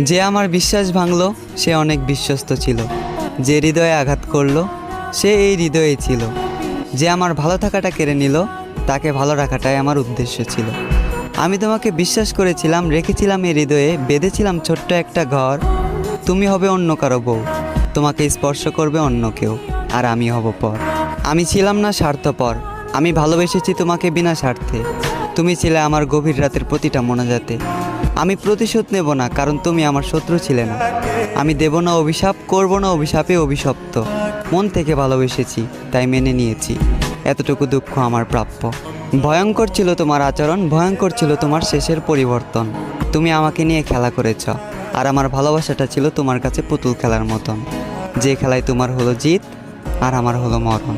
যে আমার বিশ্বাস ভাঙলো সে অনেক বিশ্বস্ত ছিল, যে হৃদয়ে আঘাত করলো সে এই হৃদয়ে ছিল, যে আমার ভালো থাকাটা কেড়ে নিল তাকে ভালো রাখাটাই আমার উদ্দেশ্য ছিল। আমি তোমাকে বিশ্বাস করেছিলাম, রেখেছিলাম এই হৃদয়ে, বেঁধেছিলাম ছোট্ট একটা ঘর। তুমি হবে অন্য কারো বউ, তোমাকে স্পর্শ করবে অন্য কেউ, আর আমি হব পর। আমি ছিলাম না স্বার্থপর, আমি ভালোবেসেছি তোমাকে বিনা স্বার্থে। তুমি ছিলে আমার গভীর রাতের প্রতিটা মোনাজাতে। আমি প্রতিশোধ নেব না, কারণ তুমি আমার শত্রু ছিলে না। আমি দেব না অভিশাপ, করব না অভিশাপে অভিশপ্ত। মন থেকে ভালোবেসেছি, তাই মেনে নিয়েছি। এতটুকু দুঃখ আমার প্রাপ্য। ভয়ঙ্কর ছিল তোমার আচরণ, ভয়ঙ্কর ছিল তোমার শেষের পরিবর্তন। তুমি আমাকে নিয়ে খেলা করেছ, আর আমার ভালোবাসাটা ছিল তোমার কাছে পুতুল খেলার মতন, যে খেলায় তোমার হলো জিত আর আমার হলো মরণ।